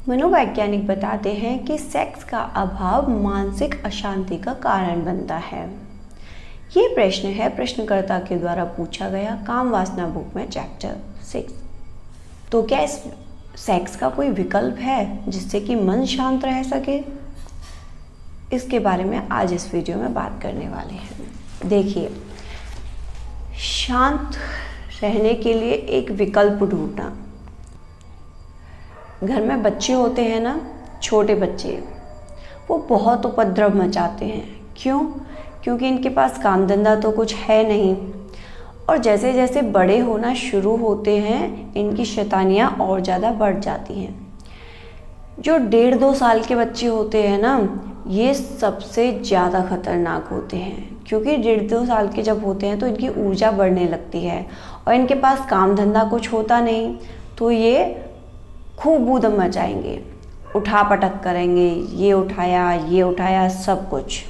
मनोवैज्ञानिक बताते हैं कि सेक्स का अभाव मानसिक अशांति का कारण बनता है। ये प्रश्न है प्रश्नकर्ता के द्वारा पूछा गया काम वासना बुक में चैप्टर 6। तो क्या इस सेक्स का कोई विकल्प है जिससे कि मन शांत रह सके? इसके बारे में आज इस वीडियो में बात करने वाले हैं। देखिए, शांत रहने के लिए एक विकल्प ढूंढना। घर में बच्चे होते हैं ना, छोटे बच्चे, वो बहुत उपद्रव मचाते हैं। क्यों? क्योंकि इनके पास काम धंधा तो कुछ है नहीं, और जैसे जैसे बड़े होना शुरू होते हैं इनकी शैतानियाँ और ज़्यादा बढ़ जाती हैं। जो 1.5-2 साल के बच्चे होते हैं ना, ये सबसे ज़्यादा खतरनाक होते हैं, क्योंकि 1.5-2 साल के जब होते हैं तो इनकी ऊर्जा बढ़ने लगती है और इनके पास काम धंधा कुछ होता नहीं, तो ये खूब ऊधम मचाएंगे, उठा पटक करेंगे, ये उठाया सब कुछ।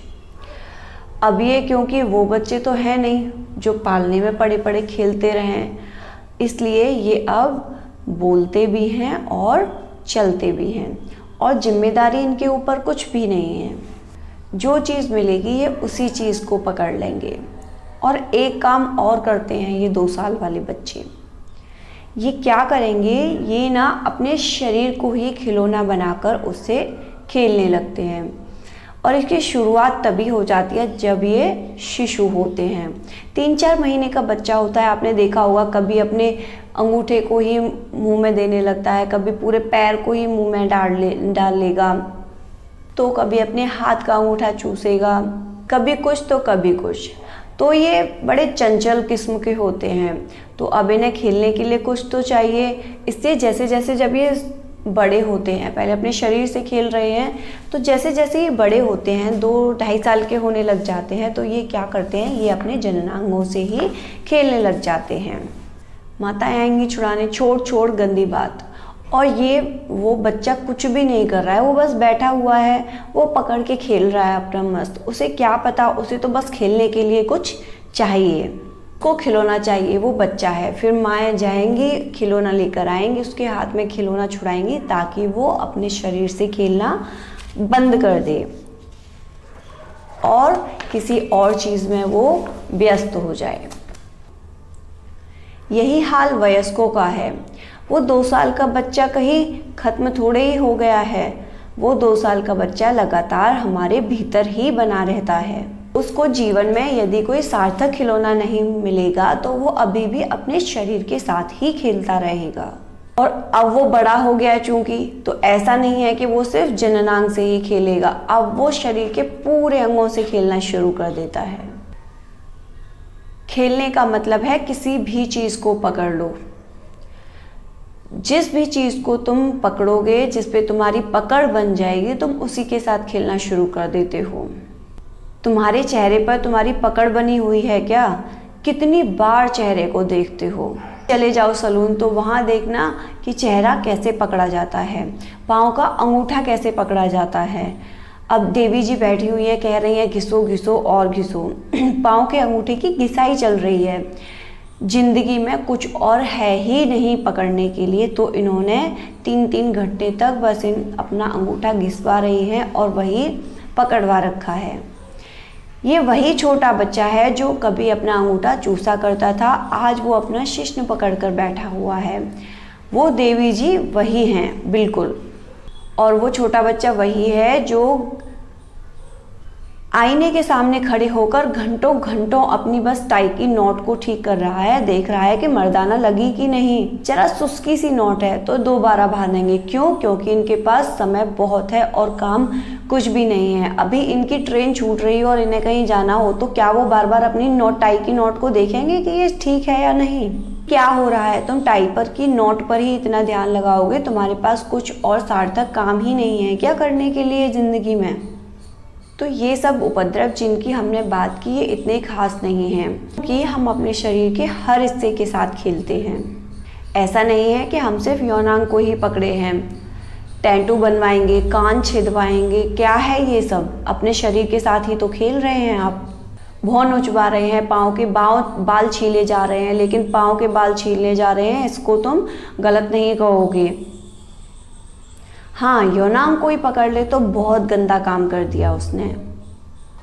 अब ये क्योंकि वो बच्चे तो हैं नहीं जो पालने में पड़े पड़े खेलते रहें, इसलिए ये अब बोलते भी हैं और चलते भी हैं, और जिम्मेदारी इनके ऊपर कुछ भी नहीं है। जो चीज़ मिलेगी ये उसी चीज़ को पकड़ लेंगे। और एक काम और करते हैं ये 2 साल वाले बच्चे। ये क्या करेंगे, ये ना अपने शरीर को ही खिलौना बनाकर उससे खेलने लगते हैं। और इसकी शुरुआत तभी हो जाती है जब ये शिशु होते हैं। 3-4 महीने का बच्चा होता है, आपने देखा होगा, कभी अपने अंगूठे को ही मुंह में देने लगता है, कभी पूरे पैर को ही मुंह में डाल लेगा, तो कभी अपने हाथ का अंगूठा चूसेगा, कभी कुछ तो कभी कुछ। तो ये बड़े चंचल किस्म के होते हैं। तो अब इन्हें खेलने के लिए कुछ तो चाहिए। इससे जैसे जैसे जब ये बड़े होते हैं, पहले अपने शरीर से खेल रहे हैं, तो जैसे जैसे ये बड़े होते हैं, 2-2.5 साल के होने लग जाते हैं, तो ये क्या करते हैं, ये अपने जननांगों से ही खेलने लग जाते हैं। माताएं आएंगी छुड़ाने, छोड़ गंदी बात। और ये वो बच्चा कुछ भी नहीं कर रहा है, वो बस बैठा हुआ है, वो पकड़ के खेल रहा है अपना मस्त। उसे क्या पता, उसे तो बस खेलने के लिए कुछ चाहिए, को खिलौना चाहिए। वो बच्चा है, फिर माएँ जाएंगी खिलौना लेकर आएंगी, उसके हाथ में खिलौना छुड़ाएंगी ताकि वो अपने शरीर से खेलना बंद कर दे और किसी और चीज़ में वो व्यस्त हो जाए। यही हाल वयस्कों का है। वो 2 साल का बच्चा कहीं खत्म थोड़े ही हो गया है। वो 2 साल का बच्चा लगातार हमारे भीतर ही बना रहता है। उसको जीवन में यदि कोई सार्थक खिलौना नहीं मिलेगा तो वो अभी भी अपने शरीर के साथ ही खेलता रहेगा। और अब वो बड़ा हो गया चूंकि, तो ऐसा नहीं है कि वो सिर्फ जननांग से ही खेलेगा, अब वो शरीर के पूरे अंगों से खेलना शुरू कर देता है। खेलने का मतलब है किसी भी चीज़ को पकड़ लो। जिस भी चीज़ को तुम पकड़ोगे, जिस पे तुम्हारी पकड़ बन जाएगी, तुम उसी के साथ खेलना शुरू कर देते हो। तुम्हारे चेहरे पर तुम्हारी पकड़ बनी हुई है क्या? कितनी बार चेहरे को देखते हो? चले जाओ सलून तो वहाँ देखना कि चेहरा कैसे पकड़ा जाता है, पाँव का अंगूठा कैसे पकड़ा जाता है। अब देवी जी बैठी हुई है, कह रही है घिसो घिसो और घिसो, पाँव के अंगूठे की घिसाई चल रही है। जिंदगी में कुछ और है ही नहीं पकड़ने के लिए, तो इन्होंने 3-3 घंटे तक बस अपना अंगूठा घिसवा रही हैं और वही पकड़वा रखा है। ये वही छोटा बच्चा है जो कभी अपना अंगूठा चूसा करता था, आज वो अपना शिश्न पकड़कर बैठा हुआ है। वो देवी जी वही हैं बिल्कुल, और वो छोटा बच्चा वही है जो आईने के सामने खड़े होकर घंटों घंटों अपनी बस टाई की नॉट को ठीक कर रहा है, देख रहा है कि मर्दाना लगी कि नहीं। जरा सुस्की सी नॉट है तो दोबारा बांधेंगे। क्यों? क्योंकि इनके पास समय बहुत है और काम कुछ भी नहीं है। अभी इनकी ट्रेन छूट रही हो और इन्हें कहीं जाना हो तो क्या वो बार बार अपनी टाई की नॉट को देखेंगे कि ये ठीक है या नहीं? क्या हो रहा है? तुम टाई पर की नॉट पर ही इतना ध्यान लगाओगे, तुम्हारे पास कुछ और सार्थक काम ही नहीं है क्या करने के लिए ज़िंदगी में? तो ये सब उपद्रव जिनकी हमने बात की, ये इतने खास नहीं हैं कि हम अपने शरीर के हर हिस्से के साथ खेलते हैं। ऐसा नहीं है कि हम सिर्फ यौनांग को ही पकड़े हैं, टैटू बनवाएंगे, कान छिदवाएंगे, क्या है ये सब? अपने शरीर के साथ ही तो खेल रहे हैं आप। भौं नोचवा रहे हैं, पाँव के बाल छीले जा रहे हैं, लेकिन पाँव के बाल छीलने जा रहे हैं इसको तुम गलत नहीं कहोगे। हाँ, यौनांग कोई पकड़ ले तो बहुत गंदा काम कर दिया उसने।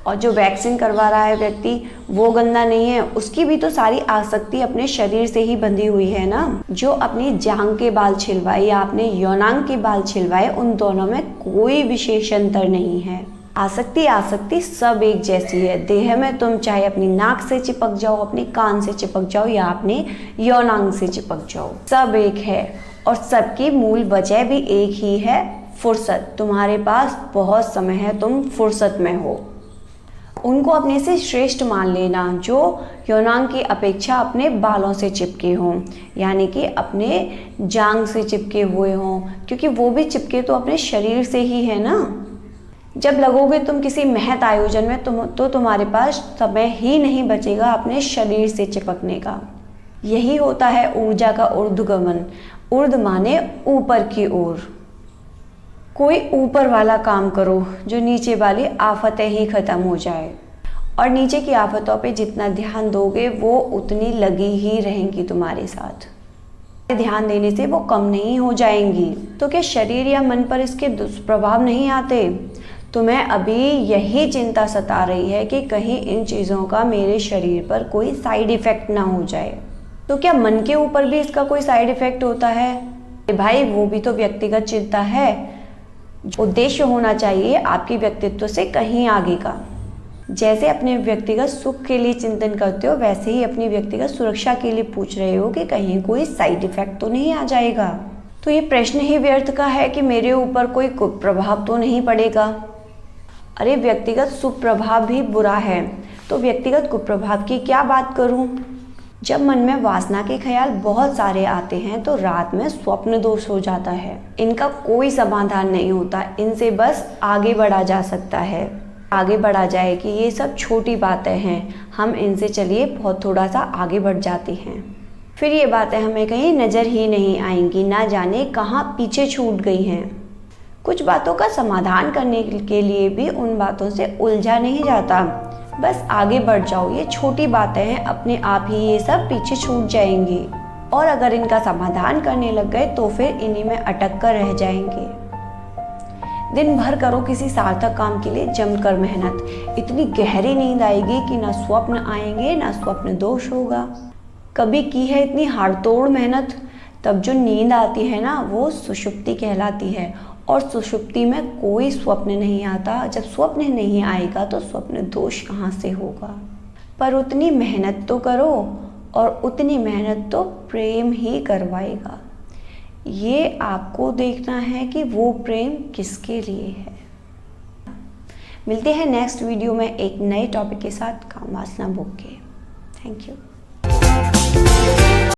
और जो वैक्सिंग करवा रहा है व्यक्ति वो गंदा नहीं है, उसकी भी तो सारी आसक्ति अपने शरीर से ही बंधी हुई है ना। जो अपनी जांग के बाल छिलवाए या अपने यौनांग के बाल छिलवाए, उन दोनों में कोई विशेष अंतर नहीं है। आसक्ति सब एक जैसी है। देह में तुम चाहे अपनी नाक से चिपक जाओ, अपने कान से चिपक जाओ या अपने यौनांग से चिपक जाओ, सब एक है। और सबकी मूल वजह भी एक ही है, फुर्सत। तुम्हारे पास बहुत समय है, तुम फुर्सत में हो। उनको अपने से श्रेष्ठ मान लेना जो यौनांग की अपेक्षा अपने बालों से चिपके हों, यानी कि अपने जांग से चिपके हुए हों, क्योंकि वो भी चिपके तो अपने शरीर से ही है ना। जब लगोगे तुम किसी महत आयोजन में तो तुम्हारे पास समय ही नहीं बचेगा अपने शरीर से चिपकने का। यही होता है ऊर्जा का ऊर्ध्वगमन। ऊर्ध्व माने ऊपर की ओर। कोई ऊपर वाला काम करो जो नीचे वाली आफतें ही खत्म हो जाए। और नीचे की आफतों पे जितना ध्यान दोगे वो उतनी लगी ही रहेंगी तुम्हारे साथ। ध्यान देने से वो कम नहीं हो जाएंगी। तो क्या शरीर या मन पर इसके दुष्प्रभाव नहीं आते? तुम्हें अभी यही चिंता सता रही है कि कहीं इन चीज़ों का मेरे शरीर पर कोई साइड इफ़ेक्ट ना हो जाए। तो क्या मन के ऊपर भी इसका कोई साइड इफ़ेक्ट होता है? भाई वो भी तो व्यक्तिगत चिंता है। उद्देश्य होना चाहिए आपकी व्यक्तित्व से कहीं आगे का। जैसे अपने व्यक्तिगत सुख के लिए चिंतन करते हो, वैसे ही अपनी व्यक्तिगत सुरक्षा के लिए पूछ रहे हो कि कहीं कोई साइड इफेक्ट तो नहीं आ जाएगा। तो ये प्रश्न ही व्यर्थ का है कि मेरे ऊपर कोई कुप्रभाव तो नहीं पड़ेगा। अरे व्यक्तिगत सुख प्रभाव भी बुरा है, तो व्यक्तिगत कुप्रभाव की क्या बात करूं? जब मन में वासना के ख्याल बहुत सारे आते हैं तो रात में स्वप्न दोष हो जाता है। इनका कोई समाधान नहीं होता, इनसे बस आगे बढ़ा जा सकता है। आगे बढ़ा जाए कि ये सब छोटी बातें हैं, हम इनसे चलिए बहुत थोड़ा सा आगे बढ़ जाते हैं। फिर ये बातें हमें कहीं नज़र ही नहीं आएंगी, ना जाने कहाँ पीछे छूट गई हैं। कुछ बातों का समाधान करने के लिए भी उन बातों से उलझा नहीं जाता, बस आगे बढ़ जाओ। ये छोटी बातें हैं, अपने आप ही ये सब पीछे छूट जाएंगी। और अगर इनका समाधान करने लग गए तो फिर इन्हीं में अटक कर रह जाएंगे। दिन भर करो किसी सार्थक काम के लिए जमकर मेहनत, इतनी गहरी नींद आएगी कि ना स्वप्न आएंगे ना स्वप्न दोष होगा। कभी की है इतनी हाड़तोड़ मेहनत, तब जो नींद आती है ना वो सुषुप्ति कहलाती है। और सुषुप्ति में कोई स्वप्न नहीं आता। जब स्वप्न नहीं आएगा तो स्वप्न दोष कहाँ से होगा? पर उतनी मेहनत तो करो, और उतनी मेहनत तो प्रेम ही करवाएगा। ये आपको देखना है कि वो प्रेम किसके लिए है। मिलते हैं नेक्स्ट वीडियो में एक नए टॉपिक के साथ, काम वासना बुक के। Thank you.